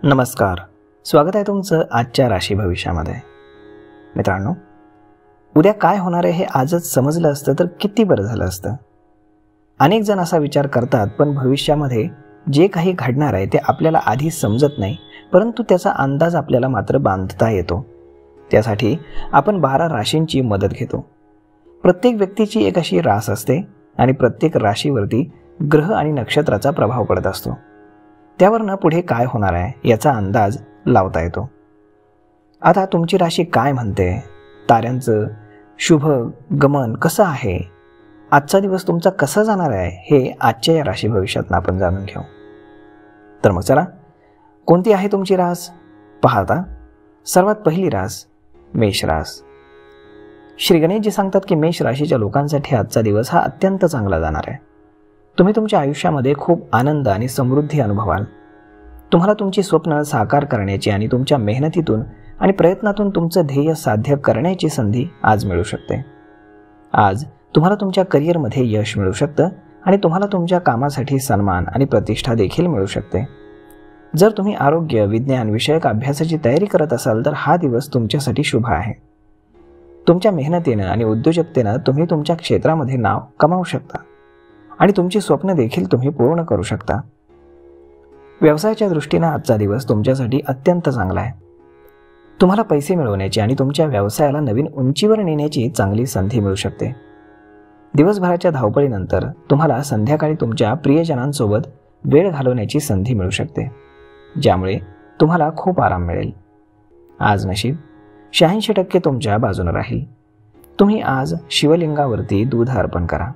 नमस्कार, स्वागत आहे तुमचं आजच्या राशी भविष्यामध्ये. मित्रांनो, उद्या काय होणार आहे हे आजच समजलं असतं तर किती बरं झालं असतं. अनेक जण असा विचार करतात, पण भविष्यामध्ये जे काही घडणार आहे ते आपल्याला आधी समजत नाही, परंतु त्याचा अंदाज आपल्याला मात्र बांधता येतो. त्यासाठी आपण 12 राशींची मदत घेतो. प्रत्येक व्यक्तीची एक अशी रास असते आणि प्रत्येक राशीवरती ग्रह आणि नक्षत्राचा प्रभाव पडत असतो. त्यावरनं पुढे काय होणार आहे याचा अंदाज लावता येतो. आता तुमची राशी काय म्हणते, ताऱ्यांचं शुभ गमन कसं आहे, आजचा दिवस तुमचा कसा जाणार आहे हे आजच्या या राशी भविष्यातनं आपण जाणून घेऊ. तर मग चला, कोणती आहे तुमची रास पाहता. सर्वात पहिली रास मेष रास. श्री गणेशजी सांगतात की मेष राशीच्या लोकांसाठी आजचा दिवस हा अत्यंत चांगला जाणार आहे. तुम्ही तुमच्या आयुष्यामध्ये खूप आनंद आणि समृद्धी अनुभवाल. तुम्हाला तुमची स्वप्न साकार करण्याची आणि तुमच्या मेहनतीतून आणि प्रयत्नातून तुमचं ध्येय साध्य करण्याची संधी आज मिळू शकते. आज तुम्हाला तुमच्या करिअरमध्ये यश मिळू शकतं आणि तुम्हाला तुमच्या कामासाठी सन्मान आणि प्रतिष्ठा देखील मिळू शकते. जर तुम्ही आरोग्य विज्ञान विषयक अभ्यासाची तयारी करत असाल तर हा दिवस तुमच्यासाठी शुभ आहे. तुमच्या मेहनतीनं आणि उद्योजकतेनं तुम्ही तुमच्या क्षेत्रामध्ये नाव कमावू शकता आणि तुमची स्वप्न देखील तुम्ही पूर्ण करू शकता. व्यवसायाच्या दृष्टीने आजचा दिवस तुमच्यासाठी अत्यंत चांगला आहे. तुम्हाला पैसे मिळवण्याची आणि तुमच्या व्यवसायाला नवीन उंचीवर नेण्याची चांगली संधी मिळू शकते. दिवसभराच्या धावपळीनंतर तुम्हाला संध्याकाळी तुमच्या प्रियजनांसोबत वेळ घालवण्याची संधी मिळू शकते, ज्यामुळे तुम्हाला खूप आराम मिळेल. आज नशीब 86% तुमच्या बाजूने राहील. तुम्ही आज शिवलिंगावरती दूध अर्पण करा.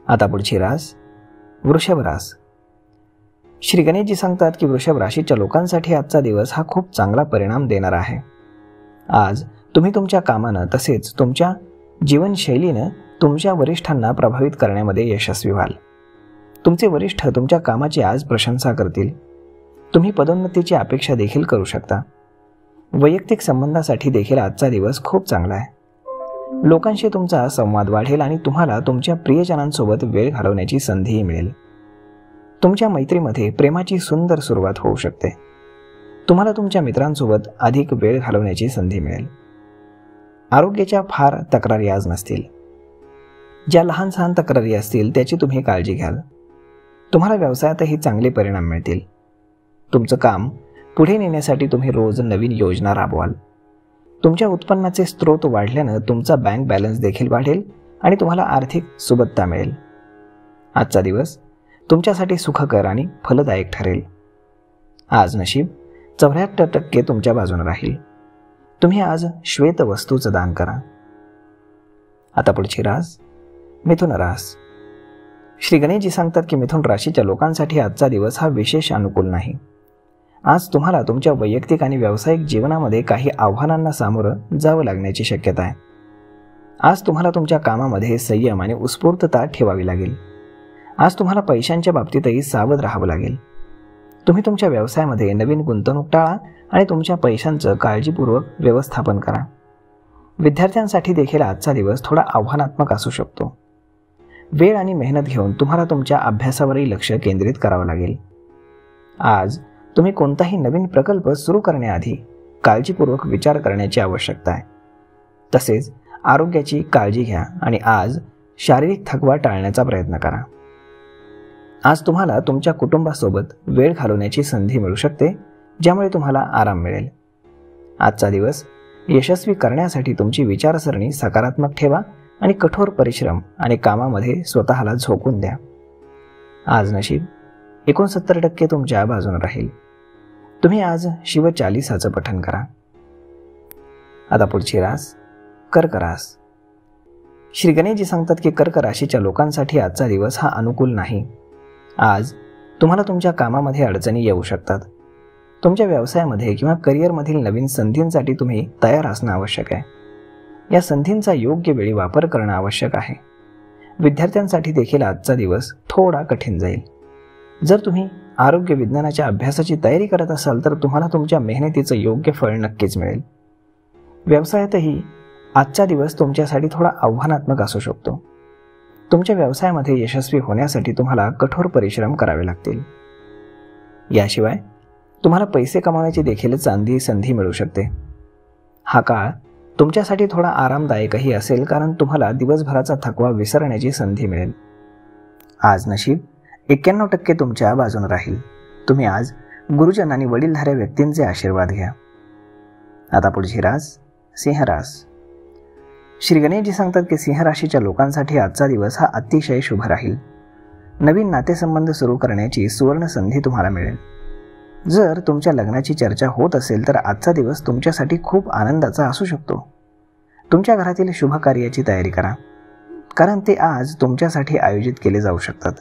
आता पुढची रास वृषभ रास. श्री गणेशजी सांगतात की वृषभ राशीच्या लोकांसाठी आजचा दिवस हा खूप चांगला परिणाम देणारा आहे. आज तुम्ही तुमच्या कामानं तसेच तुमच्या जीवनशैलीनं तुमच्या वरिष्ठांना प्रभावित करण्यामध्ये यशस्वी व्हाल. तुमचे वरिष्ठ तुमच्या कामाची आज प्रशंसा करतील. तुम्ही पदोन्नतीची अपेक्षा देखील करू शकता. वैयक्तिक संबंधासाठी देखील आजचा दिवस खूप चांगला आहे. लोकांशी तुमचा संवाद वाढेल आणि तुम्हाला तुमच्या प्रियजनांसोबत वेळ घालवण्याची संधीही मिळेल. तुमच्या मैत्रीमध्ये प्रेमाची सुंदर सुरुवात होऊ शकते. तुम्हाला तुमच्या मित्रांसोबत अधिक वेळ घालवण्याची संधी मिळेल. आरोग्याच्या फार तक्रारी आज नसतील. ज्या लहान सहान तक्रारी असतील त्याची तुम्ही काळजी घ्याल. तुम्हाला व्यवसायातही चांगले परिणाम मिळतील. तुमचं काम पुढे नेण्यासाठी तुम्ही रोज नवीन योजना राबवाल. तुमच्या उत्पन्नाचे स्रोत वाढल्यानं तुमचा बँक बॅलन्स देखील वाढेल आणि तुम्हाला आर्थिक सुबत्ता मिळेल. आजचा दिवस तुमच्यासाठी सुखकर आणि फलदायक ठरेल. आज नशीब 74% तुमच्या बाजूने राहील. तुम्ही आज श्वेत वस्तूचं दान करा. आता पुढची रास मिथुन रास. श्री गणेशजी सांगतात की मिथुन राशीच्या लोकांसाठी आजचा दिवस हा विशेष अनुकूल नाही. आज तुम्हाला तुमच्या वैयक्तिक आणि व्यावसायिक जीवनामध्ये काही आव्हानांना सामोरं जावं लागण्याची शक्यता आहे. आज तुम्हाला तुमच्या कामामध्ये संयम आणि उत्स्फूर्तता ठेवावी लागेल. आज तुम्हाला पैशांच्या बाबतीतही सावध राहावं लागेल. तुम्ही तुमच्या व्यवसायामध्ये नवीन गुंतवणूक टाळा आणि तुमच्या पैशांचं काळजीपूर्वक व्यवस्थापन करा. विद्यार्थ्यांसाठी देखील आजचा दिवस थोडा आव्हानात्मक असू शकतो. वेळ आणि मेहनत घेऊन तुम्हाला तुमच्या अभ्यासावरही लक्ष केंद्रित करावं लागेल. आज तुम्ही कोणताही नवीन प्रकल्प सुरू करण्याआधी काळजीपूर्वक विचार करण्याची आवश्यकता आहे. तसेच आरोग्याची काळजी घ्या आणि आज शारीरिक थकवा टाळण्याचा प्रयत्न करा. आज तुम्हाला तुमच्या कुटुंबासोबत वेळ घालवण्याची संधी मिळू शकते, ज्यामुळे तुम्हाला आराम मिळेल. आजचा दिवस यशस्वी करण्यासाठी तुमची विचारसरणी सकारात्मक ठेवा आणि कठोर परिश्रम आणि कामामध्ये स्वतःला झोकून द्या. आज नशीब 69% तुमच्या बाजूने राहील. तुम्ही आज शिवचालीसाचं पठण करा. आता पुढची रास कर्क रास. श्री गणेशजी सांगतात की कर्क राशीच्या लोकांसाठी आजचा दिवस हा अनुकूल नाही. आज तुम्हाला तुमच्या कामामध्ये अडचणी येऊ शकतात. तुमच्या व्यवसायामध्ये किंवा करिअरमधील नवीन संधींसाठी तुम्ही तयार असणं आवश्यक आहे. या संधींचा योग्य वेळी वापर करणं आवश्यक आहे. विद्यार्थ्यांसाठी देखील आजचा दिवस थोडा कठीण जाईल. जर तुम्ही आरोग्य विज्ञानाच्या अभ्यासाची तयारी करत असाल तर तुम्हाला तुमच्या मेहनतीचं योग्य फळ नक्कीच मिळेल. व्यवसायातही आजचा दिवस तुमच्यासाठी थोडा आव्हानात्मक असू शकतो. तुमच्या व्यवसायामध्ये यशस्वी होण्यासाठी तुम्हाला कठोर परिश्रम करावे लागतील. याशिवाय तुम्हाला पैसे कमावण्याची देखील चांगली संधी मिळू शकते. हा काळ तुमच्यासाठी थोडा आरामदायकही असेल, कारण तुम्हाला दिवसभराचा थकवा विसरण्याची संधी मिळेल. आज नशीब 91% तुमच्या बाजूने राहील. तुम्ही आज गुरुजन आणि वडीलधाऱ्या व्यक्तींचे आशीर्वाद घ्या. आता पुढची रास सिंह रास. श्री गणेशजी सांगतात की सिंह राशीच्या लोकांसाठी आजचा दिवस हा अतिशय शुभ राहील. नवीन नातेसंबंध सुरू करण्याची सुवर्ण संधी तुम्हाला मिळेल. जर तुमच्या लग्नाची चर्चा होत असेल तर आजचा दिवस तुमच्यासाठी खूप आनंदाचा असू शकतो. तुमच्या घरातील शुभ कार्याची तयारी करा, कारण ते आज तुमच्यासाठी आयोजित केले जाऊ शकतात.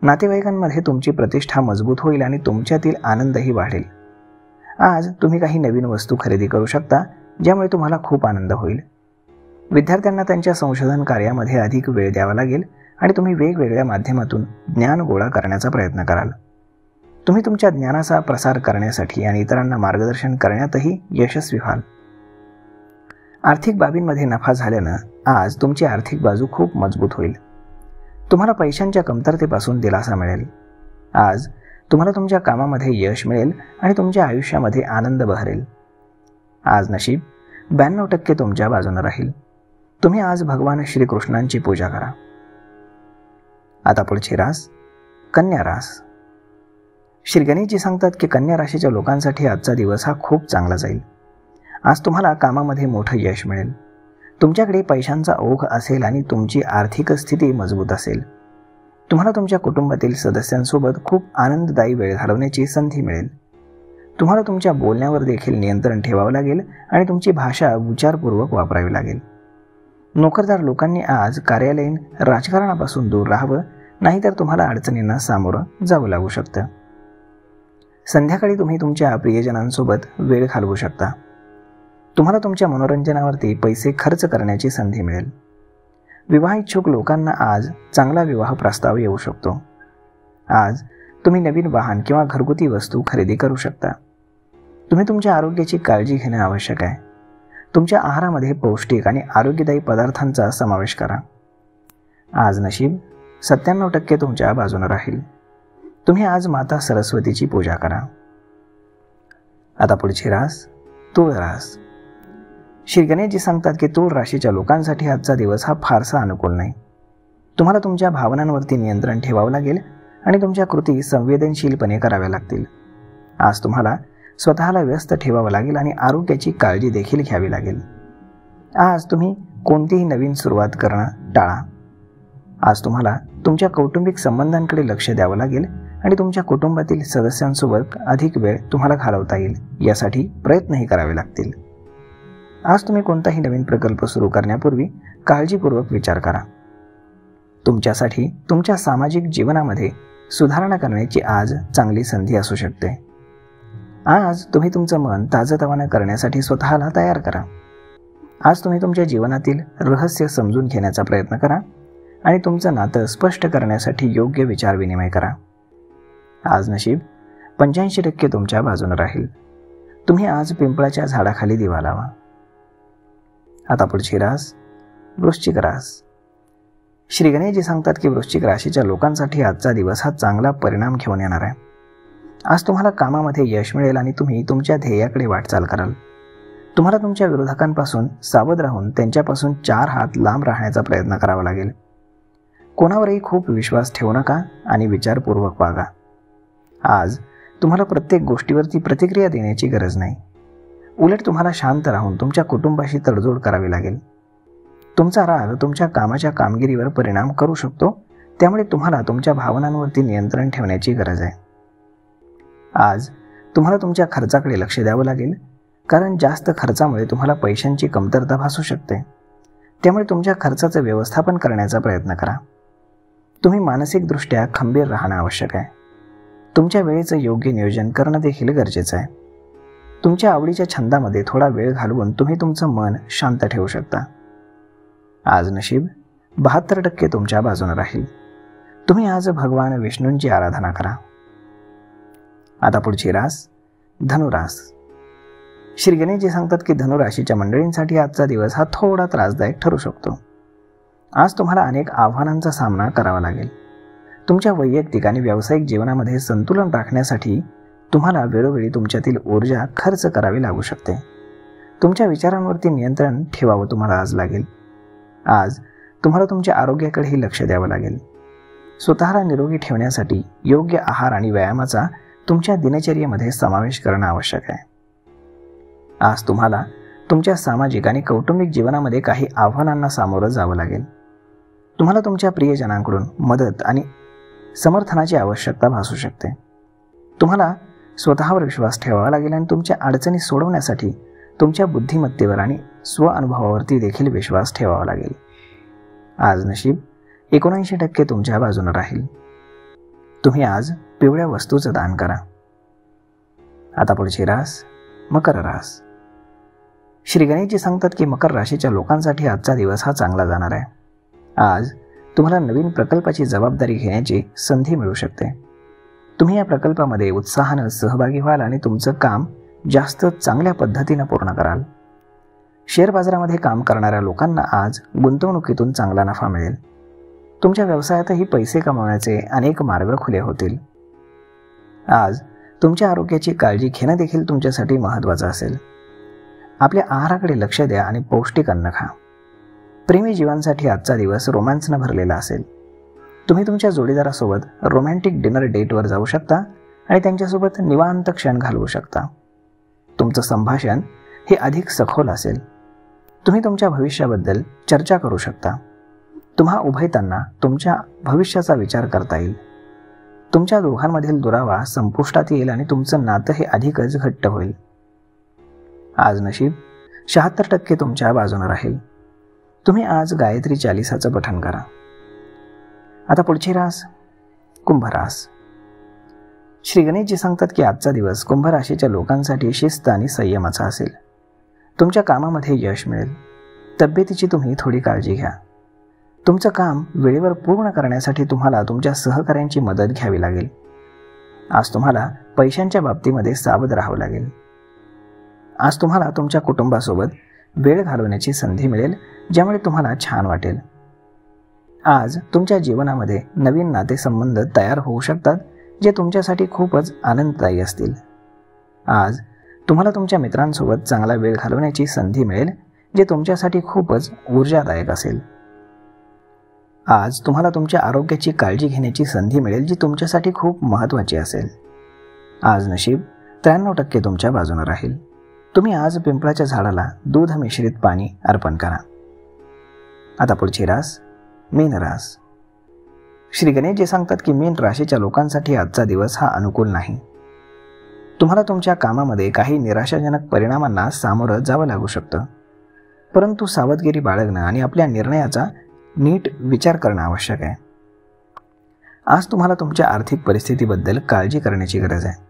नातेवाईकांमध्ये तुमची प्रतिष्ठा मजबूत होईल आणि तुमच्यातील आनंदही वाढेल. आज तुम्ही काही नवीन वस्तू खरेदी करू शकता, ज्यामुळे तुम्हाला खूप आनंद होईल. विद्यार्थ्यांना त्यांच्या संशोधन कार्यामध्ये अधिक वेळ द्यावा लागेल आणि तुम्ही वेगवेगळ्या माध्यमातून ज्ञान गोळा करण्याचा प्रयत्न कराल. तुम्ही तुमच्या ज्ञानाचा प्रसार करण्यासाठी आणि इतरांना मार्गदर्शन करण्यातही यशस्वी व्हाल. आर्थिक बाबींमध्ये नफा झाल्यानं आज तुमची आर्थिक बाजू खूप मजबूत होईल. तुम्हाला पैशांच्या कमतरतेपासून दिलासा मिळेल. आज तुम्हाला तुमच्या कामामध्ये यश मिळेल आणि तुमच्या आयुष्यामध्ये आनंद बहरेल. आज नशीब 92% तुमच्या बाजूने राहील. तुम्ही आज भगवान श्रीकृष्णांची पूजा करा. आता पुढची रास कन्या रास. श्री गणेशजी सांगतात की कन्या राशीच्या लोकांसाठी आजचा दिवस हा खूप चांगला जाईल. आज तुम्हाला कामामध्ये मोठं यश मिळेल. तुमच्याकडे पैशांचा ओघ असेल आणि तुमची आर्थिक स्थिती मजबूत असेल. तुम्हाला तुमच्या कुटुंबातील सदस्यांसोबत खूप आनंददायी वेळ घालवण्याची संधी मिळेल. तुम्हाला तुमच्या बोलण्यावर देखील नियंत्रण ठेवावं लागेल आणि तुमची भाषा विचारपूर्वक वापरावी लागेल. नोकरदार लोकांनी आज कार्यालयीन राजकारणापासून दूर राहावं, नाहीतर तुम्हाला अडचणींना सामोरं जावं लागू शकतं. संध्याकाळी तुम्ही तुमच्या प्रियजनांसोबत वेळ घालवू शकता. तुम्हाला तुमच्या मनोरंजनावरती पैसे खर्च करण्याची संधी मिळेल. विवाह इच्छुक लोकांना आज चांगला विवाह प्रस्ताव येऊ शकतो. आज तुम्ही नवीन वाहन किंवा घरगुती वस्तू खरेदी करू शकता. तुम्ही तुमच्या आरोग्याची काळजी घेणे आवश्यक आहे. तुमच्या आहारामध्ये पौष्टिक आणि आरोग्यदायी पदार्थांचा समावेश करा. आज नशीब 97% तुमच्या बाजूने राहील. तुम्ही आज माता सरस्वतीची पूजा करा. आता पुढची रास तूळ रास. श्री गणेशजी सांगतात की तूळ राशीच्या लोकांसाठी आजचा दिवस हा फारसा अनुकूल नाही. तुम्हाला तुमच्या भावनांवरती नियंत्रण ठेवावं लागेल आणि तुमच्या कृती संवेदनशीलपणे कराव्या लागतील. आज तुम्हाला स्वतःला व्यस्त ठेवावं लागेल आणि आरोग्याची काळजी देखील घ्यावी लागेल. आज तुम्ही कोणतीही नवीन सुरुवात करणं टाळा. आज तुम्हाला तुमच्या कौटुंबिक संबंधांकडे लक्ष द्यावं लागेल आणि तुमच्या कुटुंबातील सदस्यांसोबत अधिक वेळ तुम्हाला घालवता येईल, यासाठी प्रयत्नही करावे लागतील. आज तुम्ही कोणताही नवीन प्रकल्प सुरू करण्यापूर्वी काळजीपूर्वक विचार करा. तुमच्यासाठी तुमच्या सामाजिक जीवनामध्ये सुधारणा करण्याची आज चांगली संधी असू शकते. आज तुम्ही तुमचं मन ताजंतवानं करण्यासाठी स्वतःला तयार करा. आज तुम्ही तुमच्या जीवनातील रहस्य समजून घेण्याचा प्रयत्न करा आणि तुमचं नातं स्पष्ट करण्यासाठी योग्य विचार विनिमय करा. आज नशीब 85% तुमच्या बाजूने राहील. तुम्ही आज पिंपळाच्या झाडाखाली दिवा लावा. आता पुढची रास वृश्चिक रास. श्री गणेशजी सांगतात की वृश्चिक राशीच्या लोकांसाठी आजचा दिवस हा चांगला परिणाम घेऊन येणार आहे. आज तुम्हाला कामामध्ये यश मिळेल आणि तुम्ही तुमच्या ध्येयाकडे वाटचाल कराल. तुम्हाला तुमच्या विरोधकांपासून सावध राहून त्यांच्यापासून 4 हात लांब राहण्याचा प्रयत्न करावा लागेल. कोणावरही खूप विश्वास ठेवू नका आणि विचारपूर्वक वागा. आज तुम्हाला प्रत्येक गोष्टीवरती प्रतिक्रिया देण्याची गरज नाही. उलट तुम्हाला शांत राहून तुमच्या कुटुंबाशी तडजोड करावी लागेल. तुमचा राग तुमच्या कामाच्या कामगिरीवर परिणाम करू शकतो, त्यामुळे तुम्हाला तुमच्या भावनांवरती नियंत्रण ठेवण्याची गरज आहे. आज तुम्हाला तुमच्या खर्चाकडे लक्ष द्यावं लागेल, कारण जास्त खर्चामुळे तुम्हाला पैशांची कमतरता भासू शकते. त्यामुळे तुमच्या खर्चाचं व्यवस्थापन करण्याचा प्रयत्न करा. तुम्ही मानसिकदृष्ट्या खंबीर राहणं आवश्यक आहे. तुमच्या वेळेचं योग्य नियोजन करणं देखील गरजेचं आहे. तुमच्या आवडीच्या छंदामध्ये थोडा वेळ घालवून तुम्ही तुमचं मन शांत ठेवू शकता. आज नशीब 72% तुमच्या बाजूने राहील. तुम्ही आज भगवान विष्णूंची आराधना करा. आता पुढची रास धनुरास. श्री गणेशजी सांगतात की धनुराशीच्या मंडळींसाठी आजचा दिवस हा थोडा त्रासदायक ठरू शकतो. आज तुम्हाला अनेक आव्हानांचा सामना करावा लागेल. तुमच्या वैयक्तिक आणि व्यावसायिक जीवनामध्ये संतुलन राखण्यासाठी तुम्हाला वेळोवेळी तुमच्यातील ऊर्जा खर्च करावी लागू शकते. तुमच्या विचारांवरती नियंत्रण ठेवावं तुम्हाला आज लागेल. आज तुम्हाला तुमच्या आरोग्याकडेही लक्ष द्यावं लागेल. स्वतःला निरोगी ठेवण्यासाठी योग्य आहार आणि व्यायामाचा तुमच्या दिनचर्येमध्ये समावेश करणं आवश्यक आहे. आज तुम्हाला तुमच्या सामाजिक आणि कौटुंबिक जीवनामध्ये काही आव्हानांना सामोरं जावं लागेल. तुम्हाला तुमच्या प्रियजनांकडून मदत आणि समर्थनाची आवश्यकता भासू शकते. तुम्हाला स्वतःवर विश्वास ठेवावा लागेल आणि तुमच्या अडचणी सोडवण्यासाठी तुमच्या बुद्धिमत्तेवर आणि स्वअनुभवावरती देखील विश्वास ठेवावा लागेल. आज नशीब 79% तुमच्या बाजूने राहील. तुम्ही आज पिवळ्या वस्तूचं दान करा. आता पुढची रास मकर रास. श्री गणेशजी सांगतात की मकर राशीच्या लोकांसाठी आजचा दिवस हा चांगला जाणार आहे. आज तुम्हाला नवीन प्रकल्पाची जबाबदारी घेण्याची संधी मिळू शकते. तुम्ही या प्रकल्पामध्ये उत्साहानं सहभागी व्हाल आणि तुमचं काम जास्त चांगल्या पद्धतीनं पूर्ण कराल. शेअर बाजारामध्ये काम करणाऱ्या लोकांना आज गुंतवणुकीतून चांगला नफा मिळेल. तुमच्या व्यवसायातही पैसे कमवण्याचे अनेक मार्ग खुले होतील. आज तुमच्या आरोग्याची काळजी घेणं देखील तुमच्यासाठी महत्त्वाचं असेल. आपल्या आहाराकडे लक्ष द्या आणि पौष्टिक अन्न खा. प्रेमी जीवांसाठी आजचा दिवस रोमॅन्सनं भरलेला असेल. तुम्ही तुमच्या जोडीदारासोबत रोमॅन्टिक डिनर डेटवर जाऊ शकता आणि त्यांच्यासोबत निवांत क्षण घालवू शकता. तुमचं संभाषण हे अधिक सखोल असेल. तुम्ही तुमच्या भविष्याबद्दल चर्चा करू शकता. तुम्हा उभयतांना तुमच्या भविष्याचा विचार करता येईल. तुमच्या दोघांमधील दुरावा संपुष्टात येईल आणि तुमचं नातं हे अधिकच घट्ट होईल. आज नशीब 76% तुमच्या बाजूने राहील. तुम्ही आज गायत्री चालिसाचं पठण करा. आता पुढची रास कुंभ रास. श्री गणेशजी सांगतात की आजचा दिवस कुंभ राशीच्या लोकांसाठी शिस्त आणि संयमाचा असेल. तुमच्या कामामध्ये यश मिळेल. तब्येतीची तुम्ही थोडी काळजी घ्या. तुमचं काम वेळेवर पूर्ण करण्यासाठी तुम्हाला तुमच्या सहकाऱ्यांची मदत घ्यावी लागेल. आज तुम्हाला पैशांच्या बाबतीमध्ये सावध राहावं लागेल. आज तुम्हाला तुमच्या कुटुंबासोबत वेळ घालवण्याची संधी मिळेल, ज्यामुळे तुम्हाला छान वाटेल. आज तुमच्या जीवनामध्ये नवीन नातेसंबंध तयार होऊ शकतात, जे तुमच्यासाठी खूपच आनंददायी असतील. आज तुम्हाला तुमच्या मित्रांसोबत चांगला वेळ घालवण्याची संधी मिळेल, जे तुमच्यासाठी खूपच ऊर्जादायक असेल. आज तुम्हाला तुमच्या आरोग्याची काळजी घेण्याची संधी मिळेल, जी तुमच्यासाठी खूप महत्त्वाची असेल. आज नशीब 93% तुमच्या बाजूने राहील. तुम्ही आज पिंपळाच्या झाडाला दूध मिश्रित पाणी अर्पण करा. आता पुढची रास मीन रास. श्री गणेशजी सांगतात की मीन राशीच्या लोकांसाठी आजचा दिवस हा अनुकूल नाही. तुम्हाला तुमच्या कामामध्ये काही निराशाजनक परिणामांना सामोरं जावं लागू शकतं. परंतु सावधगिरी बाळगणं आणि आपल्या निर्णयाचा नीट विचार करणं आवश्यक आहे. आज तुम्हाला तुमच्या आर्थिक परिस्थितीबद्दल काळजी करण्याची गरज आहे.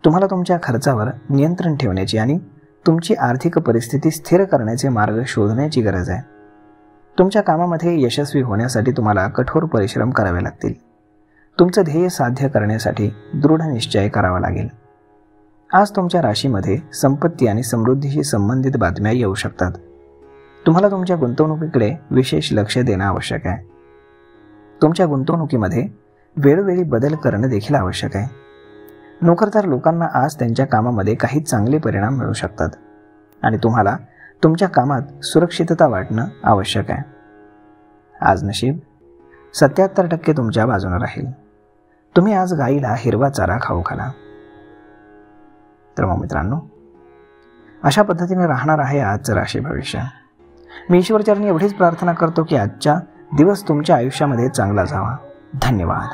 तुम्हाला तुमच्या खर्चावर नियंत्रण ठेवण्याची आणि तुमची आर्थिक परिस्थिती स्थिर करण्याचे मार्ग शोधण्याची गरज आहे. तुमच्या कामामध्ये यशस्वी होण्यासाठी तुम्हाला कठोर परिश्रम करावे लागतील. तुमचं ध्येय साध्य करण्यासाठी दृढ निश्चय करावा लागेल. आज तुमच्या राशीमध्ये संपत्ती आणि समृद्धीशी संबंधित बातम्या येऊ शकतात. तुम्हाला तुमच्या गुंतवणुकीकडे विशेष लक्ष देणं आवश्यक आहे. तुमच्या गुंतवणुकीमध्ये वेळोवेळी बदल करणं देखील आवश्यक आहे. नोकरदार लोकांना आज त्यांच्या कामामध्ये काही चांगले परिणाम मिळू शकतात आणि तुम्हाला तुमच्या कामात सुरक्षितता वाटणं आवश्यक आहे. आज नशीब 77% तुमच्या बाजूने राहील. तुम्ही आज गाईला हिरवा चारा खाऊ घाला. तर मग मित्रांनो, अशा पद्धतीने राहणार आहे आजचं राशी भविष्य. मी ईश्वरचरणी एवढीच प्रार्थना करतो की आजचा दिवस तुमच्या आयुष्यामध्ये चांगला जावा. धन्यवाद.